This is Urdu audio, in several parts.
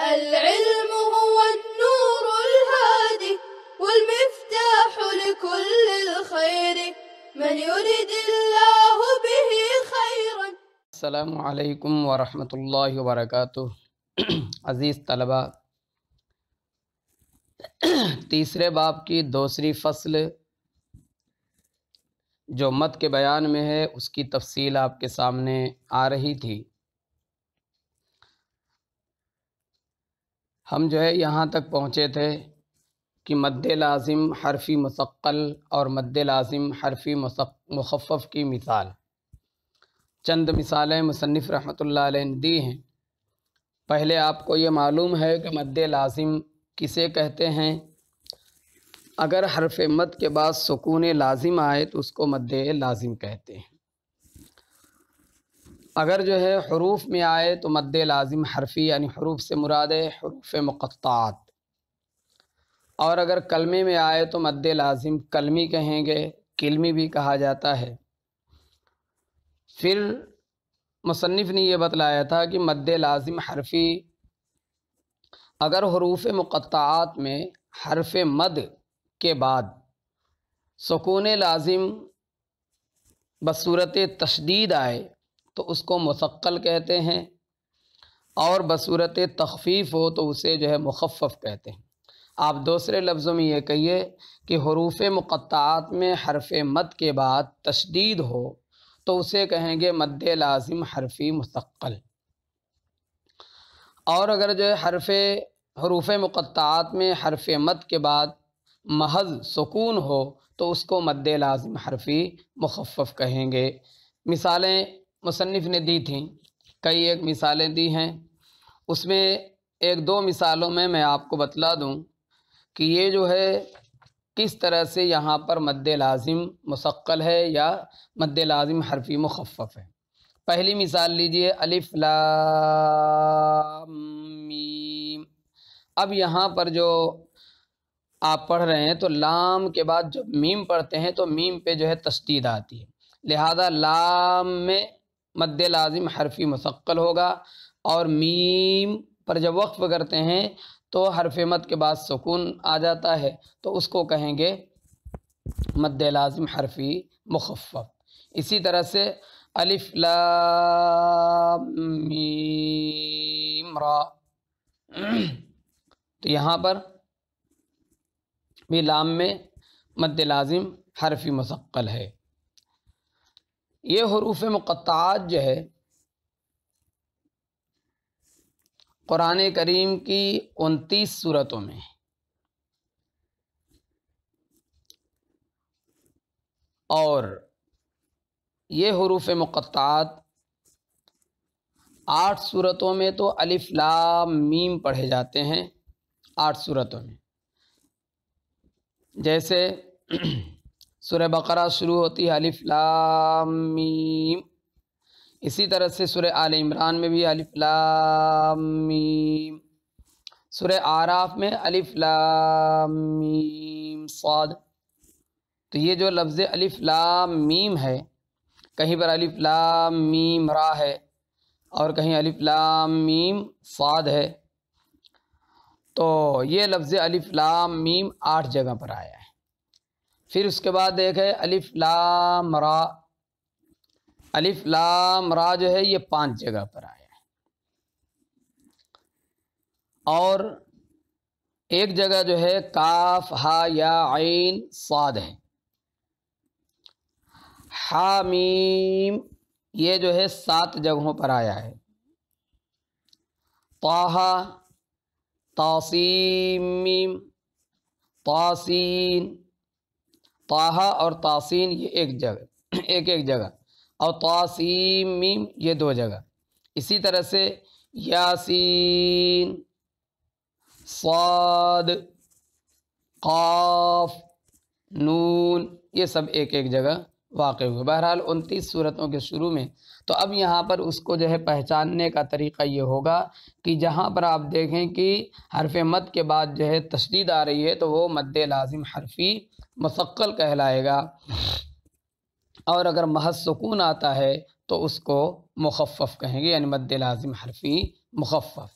العلم هو النور الهادي والمفتاح لكل الخير من يريد الله به خيرا۔ السلام علیکم ورحمۃ اللہ وبرکاتہ۔ عزیز طلبہ، تیسرے باب کی دوسری فصل جو مد کے بیان میں ہے اس کی تفصیل آپ کے سامنے آ رہی تھی۔ ہم یہاں تک پہنچے تھے کہ مد لازم حرفی مثقل اور مد لازم حرفی مخفف کی مثال، چند مثالیں مصنف رحمۃ اللہ علیہ نے دی ہیں۔ پہلے آپ کو یہ معلوم ہے کہ مد لازم کسے کہتے ہیں؟ اگر حرف مد کے بعد سکون لازم آئے تو اس کو مد لازم کہتے ہیں۔ اگر حروف میں آئے تو مد لازم حرفی، یعنی حروف سے مراد ہے حروف مقطعات، اور اگر کلمے میں آئے تو مد لازم کلمی کہیں گے، کلمی بھی کہا جاتا ہے۔ پھر مصنف نے یہ بتلایا تھا کہ مد لازم حرفی اگر حروف مقطعات میں حرف مد کے بعد سکون لازم بصورت تشدید آئے تو اس کو مثقل کہتے ہیں، اور بصورت تخفیف ہو تو اسے مخفف کہتے ہیں۔ آپ دوسرے لفظوں میں یہ کہیے کہ حروف مقطعات میں حرف مد کے بعد تشدید ہو تو اسے کہیں گے مد لازم حرفی مثقل، اور اگر حروف مقطعات میں حرف مد کے بعد محض سکون ہو تو اس کو مد لازم حرفی مخفف کہیں گے۔ مثالیں مصنف نے دی تھیں، کئی ایک مثالیں دی ہیں، اس میں ایک دو مثالوں میں آپ کو بتلا دوں کہ یہ کس طرح سے یہاں پر مد لازم مثقل ہے یا مد لازم حرفی مخفف ہے۔ پہلی مثال لیجئے، الف لام میم۔ اب یہاں پر جو آپ پڑھ رہے ہیں تو لام کے بعد جب میم پڑھتے ہیں تو میم پہ تشدید آتی ہے، لہذا لام میں مد لازم حرفی مثقل ہوگا، اور میم پر جب وقف کرتے ہیں تو حرف مد کے بعد سکون آ جاتا ہے تو اس کو کہیں گے مد لازم حرفی مخفف۔ اسی طرح سے الف لام میم را، تو یہاں پر بھی لام میں مد لازم حرفی مثقل ہے۔ یہ حروف مقطعات قرآن کریم کی 29 سورتوں میں، اور یہ حروف مقطعات 8 سورتوں میں تو الف لام میم پڑھے جاتے ہیں، 8 سورتوں میں۔ جیسے سورہ بقرہ شروع ہوتی ہے الف لام میم، اسی طرح سے سورہ آل عمران میں بھی الف لام میم، سورہ اعراف میں الف لام میم صاد۔ تو یہ جو لفظ الف لام میم ہے، کہیں پر الف لام میم را ہے اور کہیں الف لام میم صاد ہے، تو یہ لفظ الف لام میم 8 جگہ پر آیا ہے۔ پھر اس کے بعد دیکھیں الف لام را، الف لام را یہ 5 جگہ پر آیا ہے، اور ایک جگہ کاف ہا یا عین صاد ہے۔ حامیم یہ 7 جگہوں پر آیا ہے۔ طٰہٰ، طاسیم میم، طاسین، طٰہٰ اور طاسین یہ ایک جگہ، اور طاسیم میم یہ 2 جگہ۔ اسی طرح سے یاسین، صاد، قاف، نون، یہ سب ایک جگہ واقع ہوئے۔ بہرحال 29 سورتوں کے شروع میں، تو اب یہاں پر اس کو پہچاننے کا طریقہ یہ ہوگا کہ جہاں پر آپ دیکھیں کہ حرف مد کے بعد تشدید آ رہی ہے تو وہ مد لازم حرفی مثقل کہلائے گا، اور اگر محض سکون آتا ہے تو اس کو مخفف کہیں گے، یعنی مد لازم حرفی مخفف۔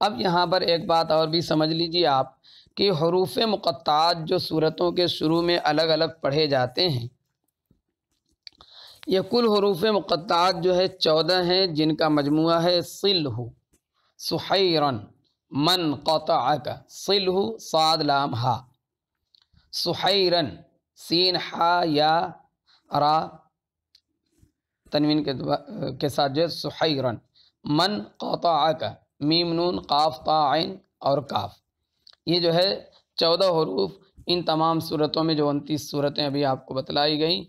اب یہاں پر ایک بات اور بھی سمجھ لیجیے آپ کہ حروف مقطعات جو صورتوں کے شروع میں الگ الگ پڑھے جاتے ہیں، یہ کل حروف مقطعات جو ہے 14 ہیں، جن کا مجموعہ ہے صلہ سحیرن من قطعک، صلہ صاد لام ہا، سحیرن سین ہا یا را تنوین کے ساتھ جو ہے سحیرن، من قطعک میم نون قاف تا عین اور کاف، یہ جو ہے 14 حروف ان تمام صورتوں میں جو 29 صورتیں ابھی آپ کو بتلائی گئیں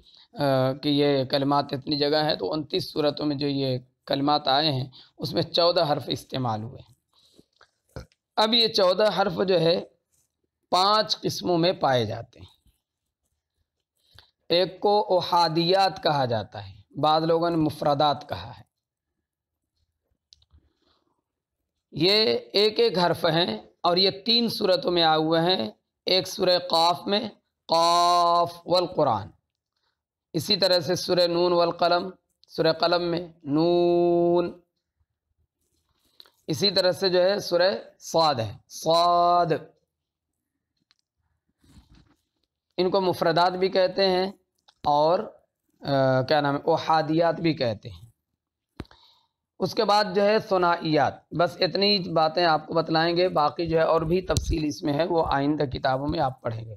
کہ یہ کلمات اتنی جگہ ہیں، تو 29 صورتوں میں جو یہ کلمات آئے ہیں اس میں 14 حرف استعمال ہوئے ہیں۔ اب یہ 14 حرف جو ہے 5 قسموں میں پائے جاتے ہیں۔ ایک کو احادیات کہا جاتا ہے، بعض لوگوں نے مفردات کہا ہے۔ یہ ایک ایک حرف ہیں اور یہ 3 صورتوں میں آئے ہوئے ہیں، ایک سورہ قاف میں قاف والقرآن، اسی طرح سے سورہ نون والقلم، سورہ قلم میں نون، اسی طرح سے جو ہے سورہ صاد ہے صاد، ان کو مفردات بھی کہتے ہیں اور کیا نام ہے احادیات بھی کہتے ہیں۔ اس کے بعد جو ہے ثنائیات، بس اتنی باتیں آپ کو بتلائیں گے، باقی جو ہے اور بھی تفصیل اس میں ہے، وہ آئندہ کتابوں میں آپ پڑھیں گے۔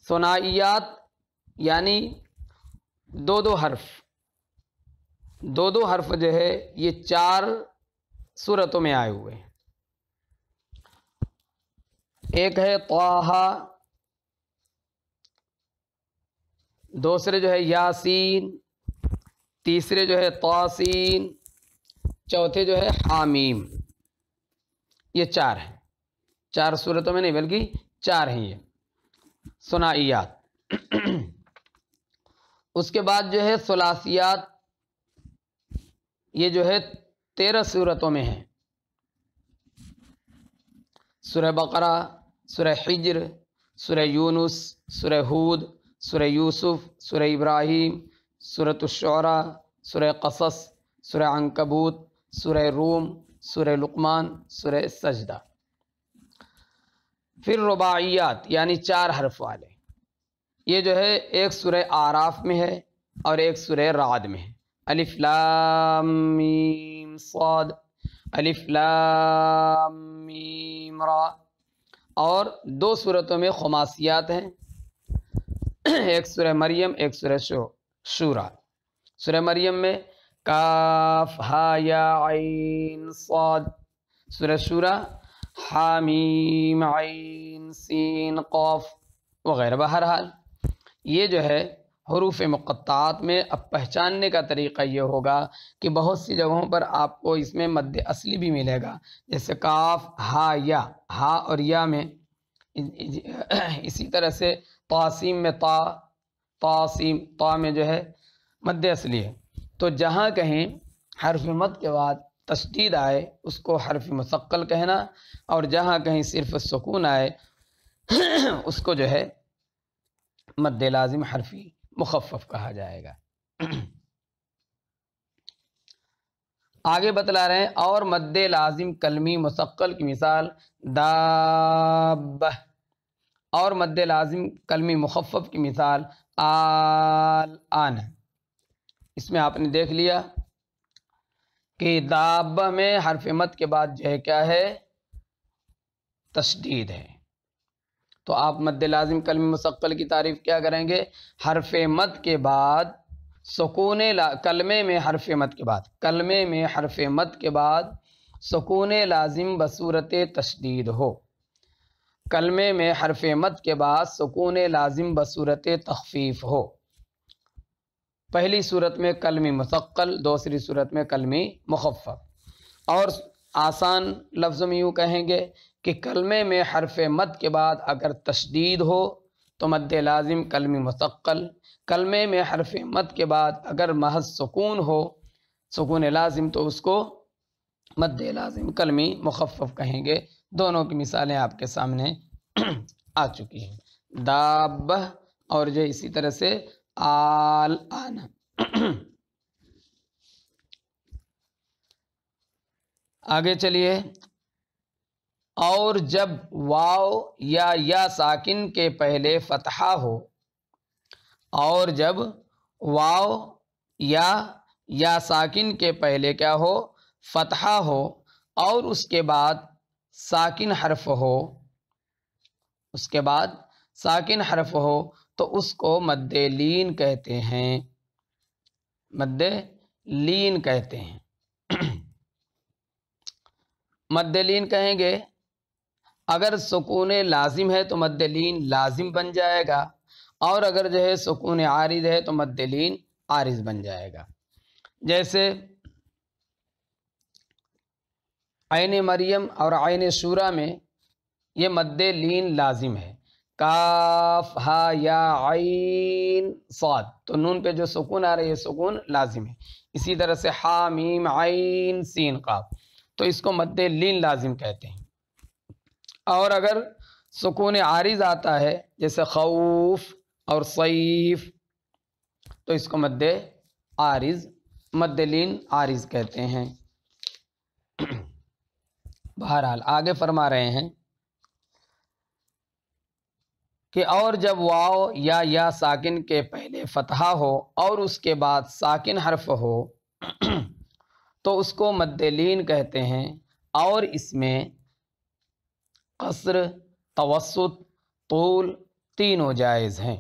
ثنائیات یعنی دو حرف، دو حرف جو ہے یہ 4 صورتوں میں آئے ہوئے ہیں۔ ایک ہے طٰہٰ، دوسرے جو ہے یاسین، تیسرے جو ہے طاسین، چوتھے جو ہے حامیم، یہ 4 ہیں، 4 صورتوں میں نہیں بلکہ 4 ہیں یہ ثنائیات۔ اس کے بعد جو ہے ثلاثیات، یہ جو ہے 13 صورتوں میں ہیں، سورہ بقرہ، سورہ حجر، سورہ یونس، سورہ ہود، سورہ یوسف، سورہ ابراہیم، سورۃ الشعراء، سورہ قصص، سورہ عنکبوت، سورہ روم، سورہ لقمان، سورہ سجدہ۔ پھر رباعیات یعنی 4 حرف والے، یہ جو ہے ایک سورہ اعراف میں ہے اور ایک سورہ رعد میں ہے، الف لام میم صاد، الف لام میم را، اور 2 صورتوں میں خماسیات ہیں، ایک سورہ مریم، ایک سورہ شورى۔ سورہ مریم میں کاف ہا یا عین صاد، سورہ شورى حامیم عین سین قاف وغیرہ۔ بہرحال یہ جو ہے حروف مقطعات میں اب پہچاننے کا طریقہ یہ ہوگا کہ بہت سی جگہوں پر آپ کو اس میں مد اصلی بھی ملے گا، جیسے کاف ہا یا، ہا اور یا میں، اسی طرح سے طاسیم میں تا، طاسیم تا میں جو ہے مد اصلی ہے۔ تو جہاں کہیں حرف مد کے بعد تشدید آئے اس کو حرف مثقل کہنا، اور جہاں کہیں صرف سکون آئے اس کو جو ہے مد لازم حرفی مخفف کہا جائے گا۔ آگے بتلا رہے ہیں اور مد لازم کلمی مثقل کی مثال دابہ، اور مد لازم کلمی مخفف کی مثال آن۔ اس میں آپ نے دیکھ لیا کہ دابہ میں حرف مد کے بعد جو ہے کیا ہے تشدید ہے، تو آپ مد لازم کلمی مثقل کی تعریف کیا کریں گے؟ حرف مد کے بعد سکون کلمے میں حرف مد کے بعد، کلمے میں حرف مد کے بعد سکون لازم بصورت تشدید ہو، کلمے میں حرف مد کے بعد سکون لازم بصورت تخفیف ہو۔ پہلی صورت میں کلمی مثقل، دوسری صورت میں کلمی مخفف۔ اور آسان لفظ میں یوں کہیں گے کہ کلمے میں حرف مد کے بعد اگر تشدید ہو تو مد لازم کلمی مثقل، کلمے میں حرف مد کے بعد اگر محض سکون ہو، سکون لازم، تو اس کو مد لازم کلمی مخفف کہیں گے۔ دونوں کی مثالیں آپ کے سامنے آ چکی ہیں، دابہ اور جو اسی طرح سے آن۔ آگے چلیے، اور جب واو یا ساکن کے پہلے فتحہ ہو، اور جب واو یا ساکن کے پہلے کیا ہو؟ فتحہ ہو، اور اس کے بعد ساکن حرف ہو، اس کے بعد ساکن حرف ہو تو اس کو مد لین کہتے ہیں، مد لین کہتے ہیں۔ مد لین کہیں گے، اگر سکون لازم ہے تو مد لین لازم بن جائے گا، اور اگر جو ہے سکون عارض ہے تو مد لین عارض بن جائے گا۔ جیسے عین مریم اور عین شورى میں یہ مد لین لازم ہے، کاف ہا یا عین صاد، تو نون پہ جو سکون آ رہا ہے یہ سکون لازم ہے۔ اسی طرح سے حا میم عین سین قاف، تو اس کو مد لین لازم کہتے ہیں۔ اور اگر سکون عارض آتا ہے جیسے خوف اور صیف، تو اس کو مد عارض، مد لین عارض کہتے ہیں۔ بہرحال آگے فرما رہے ہیں کہ اور جب واو یا ساکن کے پہلے فتحہ ہو اور اس کے بعد ساکن حرف ہو تو اس کو مد لین کہتے ہیں، اور اس میں قصر، توسط، طول تینوں جائز ہیں۔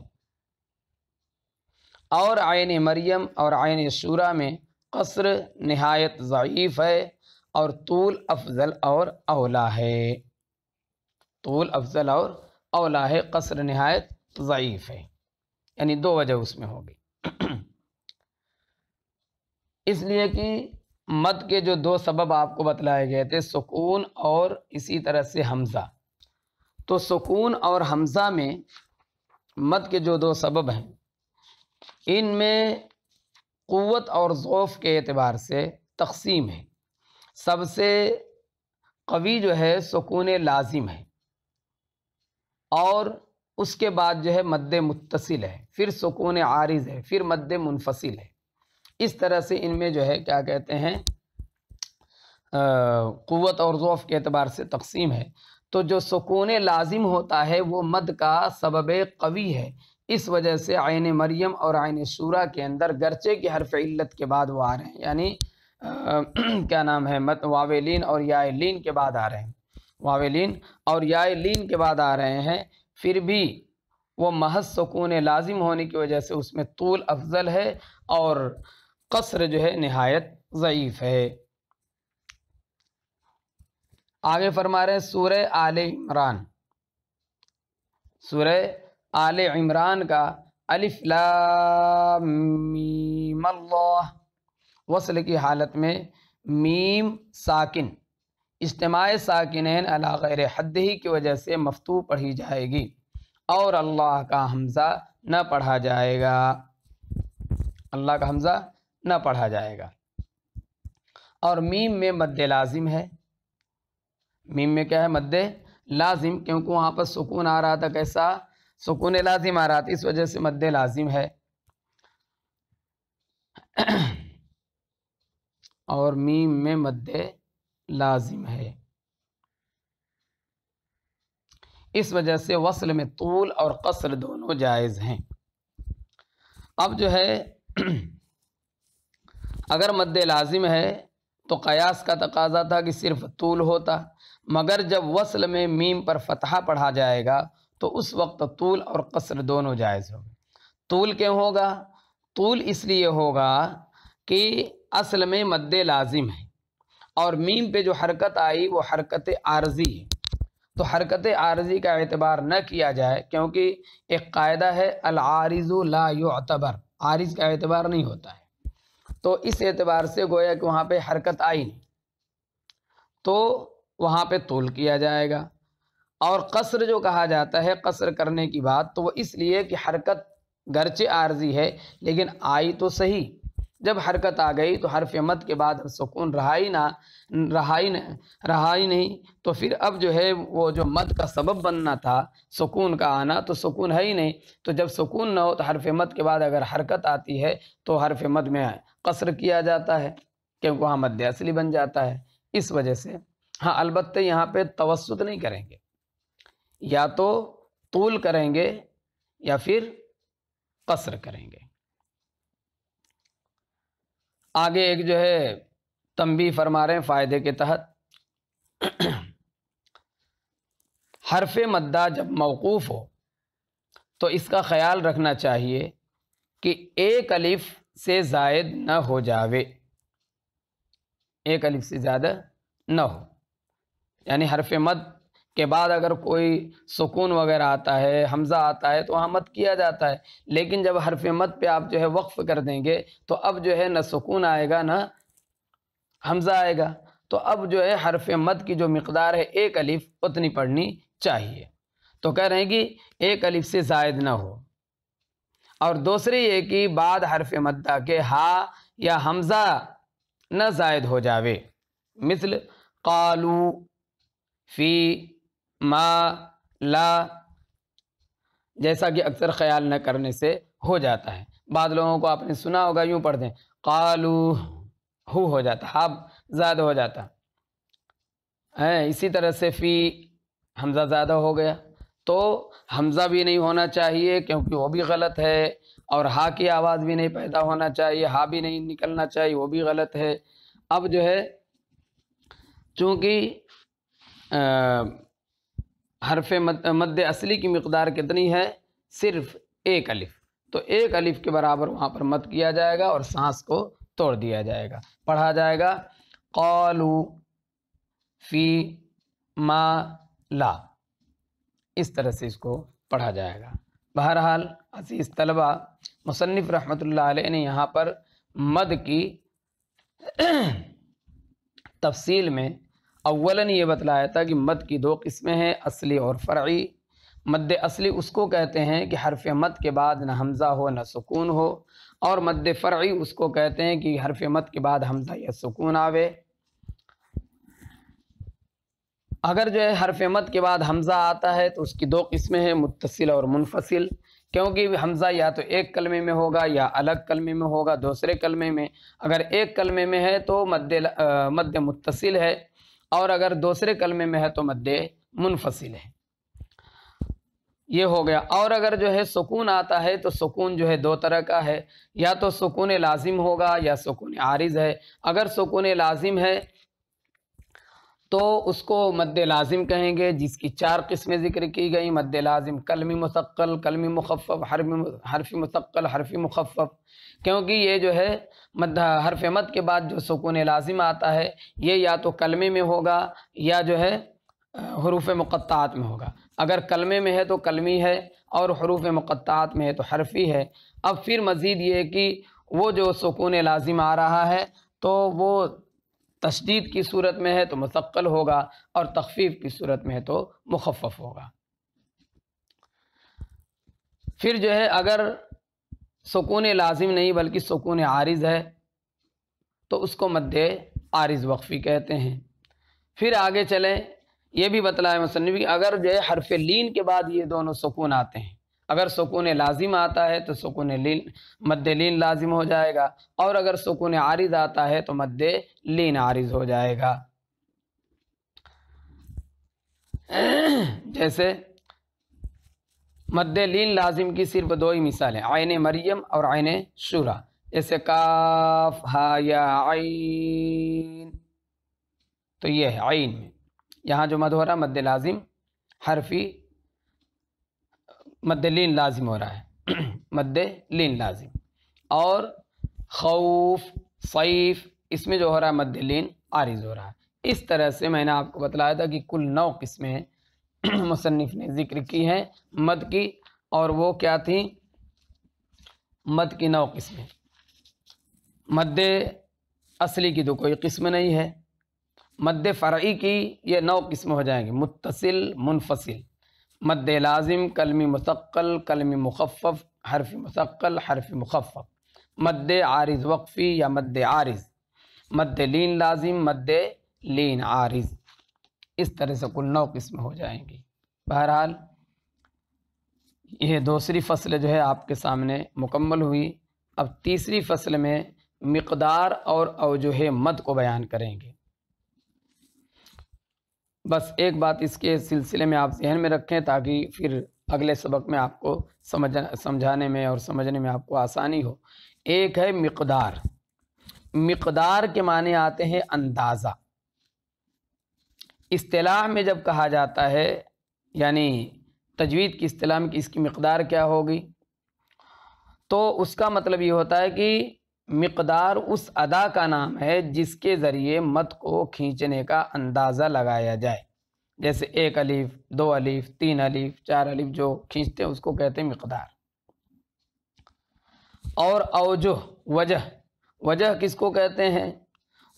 اور عین مریم اور عین شورى میں قصر نہایت ضعیف ہے اور طول افضل اور اولا ہے، طول افضل اور اولا ہے، قصر نہایت ضعیف ہے، یعنی دو وجہ اس میں ہوگی۔ اس لیے کہ مد کے جو دو سبب آپ کو بتلائے گئے تھے، سکون اور اسی طرح سے حمزہ، تو سکون اور حمزہ میں مد کے جو دو سبب ہیں، ان میں قوت اور ضعف کے اعتبار سے تقسیم ہے۔ سب سے قوی جو ہے سکون لازم ہے، اور اس کے بعد جو ہے مد متصل ہے، پھر سکون عارض ہے، پھر مد منفصل ہے۔ اس طرح سے ان میں جو ہے کیا کہتے ہیں، قوت اور ضعف کے اعتبار سے تقسیم ہے۔ تو جو سکون لازم ہوتا ہے وہ مد کا سبب قوی ہے، اس وجہ سے عین مریم اور عین شورى کے اندر گرچہ کی حرف علت کے بعد وہ آ رہے ہیں، یعنی کیا نام ہے، واو لین اور یا لین کے بعد آ رہے ہیں، واو لین اور یا لین کے بعد آ رہے ہیں، پھر بھی وہ محض سکون لازم ہونے کی وجہ سے اس میں طول افضل ہے اور قصر جو ہے نہایت ضعیف ہے۔ آگے فرما رہے ہیں سورہ آل عمران، سورہ آل عمران کا الف لام میم اللہ، وصل کی حالت میں میم ساکن، اجتماع ساکنین علی غیر حد ہی کی وجہ سے مفتوح پڑھی جائے گی، اور اللہ کا حمزہ نہ پڑھا جائے گا، اللہ کا حمزہ نہ پڑھا جائے گا۔ اور میم میں مد لازم ہے، میم میں کیا ہے، مد لازم، کیونکہ وہاں پر سکون آ رہا تھا، کیسا سکون لازم آ رہا تھا، اس وجہ سے مد لازم ہے۔ اور میم میں مد لازم ہے، اس وجہ سے وصل میں طول اور قصر دونوں جائز ہیں۔ اب جو ہے اگر مد لازم ہے تو قیاس کا تقاضا تھا کہ صرف طول ہوتا، مگر جب وصل میں میم پر فتحہ پڑھا جائے گا تو اس وقت طول اور قصر دونوں جائز ہوگا۔ طول کیوں ہوگا؟ طول اس لیے ہوگا کہ اصل میں مد لازم ہے، اور میم پہ جو حرکت آئی وہ حرکت عارضی ہے، تو حرکت عارضی کا اعتبار نہ کیا جائے، کیونکہ ایک قاعدہ ہے العارض لا یعتبر، عارض کا اعتبار نہیں ہوتا ہے، تو اس اعتبار سے گویا کہ وہاں پہ حرکت آئی نہیں، تو وہاں پہ طول کیا جائے گا۔ اور قصر جو کہا جاتا ہے، قصر کرنے کی بات، تو وہ اس لیے کہ حرکت گرچہ عارضی ہے لیکن آئی تو صحیح، جب حرکت آ گئی تو حرف مد کے بعد سکون رہا ہی نہیں، تو پھر اب جو ہے وہ جو مد کا سبب بننا تھا سکون کا آنا، تو سکون ہے ہی نہیں، تو جب سکون نہ ہو تو حرف مد کے بعد اگر حرکت آتی ہے تو حرف مد میں قصر کیا جاتا ہے، کیونکہ وہاں مد اصلی بن جاتا ہے، اس وجہ سے ہاں البتہ یہاں پہ توسط نہیں کریں گے، یا تو طول کریں گے یا پھر قصر کریں گے۔ آگے ایک جو ہے تنبیہ فرما رہے ہیں فائدے کے تحت، حرف مدہ جب موقوف ہو تو اس کا خیال رکھنا چاہیے کہ ایک الف سے زائد نہ ہو جاوے، ایک الف سے زیادہ نہ ہو، یعنی حرف مد کے بعد اگر کوئی سکون وغیرہ آتا ہے، حمزہ آتا ہے تو وہاں مد کیا جاتا ہے، لیکن جب حرف مد پہ آپ جو ہے وقف کر دیں گے تو اب جو ہے نہ سکون آئے گا نہ حمزہ آئے گا، تو اب جو ہے حرف مد کی جو مقدار ہے ایک الف اتنی پڑھنی چاہیے۔ تو کہہ رہے ہیں کہ ایک الف سے زائد نہ ہو، اور دوسری یہ کہ بعد حرف مدہ کے ہا یا حمزہ نہ زائد ہو جاوے، مثل قالو، فی، ما، لا، جیسا کہ اکثر خیال نہ کرنے سے ہو جاتا ہے۔ بعض لوگوں کو آپ نے سنا ہوگا یوں پڑھ دیں قالو، ہو جاتا، ہا زیادہ ہو جاتا ہے، اسی طرح سے فی حمزہ زیادہ ہو گیا، تو حمزہ بھی نہیں ہونا چاہیے کیونکہ وہ بھی غلط ہے، اور ہا کی آواز بھی نہیں پیدا ہونا چاہیے، ہا بھی نہیں نکلنا چاہیے، وہ بھی غلط ہے۔ اب جو ہے چونکہ حرف مد اصلی کی مقدار کتنی ہے؟ صرف ایک الف، تو ایک الف کے برابر وہاں پر مد کیا جائے گا اور سانس کو توڑ دیا جائے گا، پڑھا جائے گا قالو فی ما لا، اس طرح سے اس کو پڑھا جائے گا۔ بہرحال عزیز طلبہ، مصنف رحمۃ اللہ علیہ نے یہاں پر مد کی تفصیل میں اولاً یہ بتلایا تھا کہ مد کی دو قسمیں ہیں، اصلی اور فرعی۔ مد اصلی اس کو کہتے ہیں کہ حرف مد کے بعد نہ حمزہ ہو نہ سکون ہو، اور مد فرعی اس کو کہتے ہیں کہ حرف مد کے بعد حمزہ یا سکون آوے۔ اگر جو ہے حرف مد کے بعد حمزہ آتا ہے تو اس کی دو قسمیں ہیں، متصل اور منفصل، کیونکہ حمزہ یا تو ایک کلمے میں ہوگا یا الگ کلمے میں ہوگا دوسرے کلمے میں۔ اگر ایک کلمے میں ہے تو مد متصل ہے، اور اگر دوسرے کلمے میں ہے تو مد منفصل ہے، یہ ہو گیا۔ اور اگر جو ہے سکون آتا ہے تو سکون جو ہے دو طرح کا ہے، یا تو سکون لازم ہوگا یا سکون عارض ہے۔ اگر سکون لازم ہے تو اس کو مد لازم کہیں گے، جس کی چار قسمیں ذکر کی گئیں، مد لازم کلمی مثقل، کلمی مخفف، حرفی مثقل، حرفی مخفف، کیونکہ یہ جو ہے حرف مد کے بعد جو سکون لازم آتا ہے یہ یا تو کلمے میں ہوگا یا جو ہے حروف مقطعات میں ہوگا۔ اگر کلمے میں ہے تو کلمی ہے، اور حروف مقطعات میں ہے تو حرفی ہے۔ اب پھر مزید یہ کہ وہ جو سکون لازم آ رہا ہے تو وہ تشدید کی صورت میں ہے تو مثقل ہوگا، اور تخفیف کی صورت میں ہے تو مخفف ہوگا۔ پھر جو ہے اگر سکون لازم نہیں بلکہ سکون عارض ہے تو اس کو مد عارض وقفی کہتے ہیں۔ پھر آگے چلیں، یہ بھی بتلایا مصنف کہ اگر جو ہے حرف لین کے بعد یہ دونوں سکون آتے ہیں، اگر سکون لازم آتا ہے تو سکون لین مد لین لازم ہو جائے گا، اور اگر سکون عارض آتا ہے تو مد لین عارض ہو جائے گا۔ جیسے مد لین لازم کی صرف دو ہی مثالیں، عین مریم اور عین شورا، جیسے کاف ہا یا عین، تو یہ ہے عین میں یہاں جو مد ہو رہا ہے مد لازم حرفی، مد لین لازم ہو رہا ہے مد لین لازم۔ اور خوف، صیف، اس میں جو ہو رہا ہے مد لین عارض ہو رہا ہے۔ اس طرح سے میں نے آپ کو بتلایا تھا کہ کل 9 قسمیں مصنف نے ذکر کی ہیں مد کی، اور وہ کیا تھیں؟ مد کی 9 قسمیں۔ مد اصلی کی تو کوئی قسم نہیں ہے، مد فرعی کی یہ 9 قسم ہو جائیں گے، متصل، منفصل، مد لازم، کلمی مثقل، کلمی مخفف، حرف مثقل، حرف مخفف، مد عارض وقفی یا مد عارض، مد لین لازم، مد لین عارض، اس طرح سے کل 9 قسم ہو جائیں گی۔ بہرحال یہ دوسری فصل جو ہے آپ کے سامنے مکمل ہوئی۔ اب تیسری فصل میں مقدار اور اوجہ مد کو بیان کریں گے۔ بس ایک بات اس کے سلسلے میں آپ ذہن میں رکھیں تاکہ پھر اگلے سبق میں آپ کو سمجھانے میں اور سمجھنے میں آپ کو آسانی ہو۔ ایک ہے مقدار۔ مقدار کے معنی آتے ہیں اندازہ۔ اصطلاح میں جب کہا جاتا ہے، یعنی تجوید کی اصطلاح میں کہ اس کی مقدار کیا ہوگی، تو اس کا مطلب یہ ہوتا ہے کہ مقدار اس ادا کا نام ہے جس کے ذریعے مد کو کھینچنے کا اندازہ لگایا جائے۔ جیسے 1 الف، 2 الف، 3 الف، 4 الف جو کھینچتے ہیں اس کو کہتے ہیں مقدار۔ اور اوجہ، وجہ کس کو کہتے ہیں؟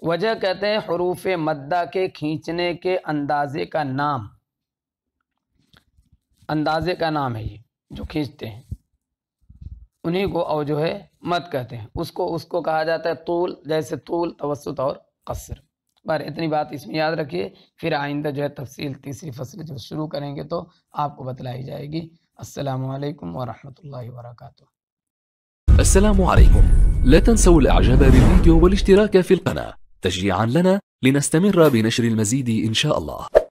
وجہ کہتے ہیں حروف مدہ کے کھینچنے کے اندازے کا نام۔ اندازے کا نام ہے یہ جو کھینچتے ہیں، انہی کو اوجہ مد کہتے ہیں۔ اس کو کہا جاتا ہے طول، جیسے طول، توسط اور قصر۔ پر اتنی بات اس میں یاد رکھیے، پھر آئندہ جو ہے تفصیل تیسری فصل جب شروع کریں گے تو آپ کو بتلائی جائے گی۔ السلام علیکم ورحمۃ اللہ وبرکاتہ۔ السلام عليكم. لا تنسوا الإعجاب بالفيديو والاشتراك في القناة تشجيعا لنا لنستمر بنشر المزيد إن شاء الله.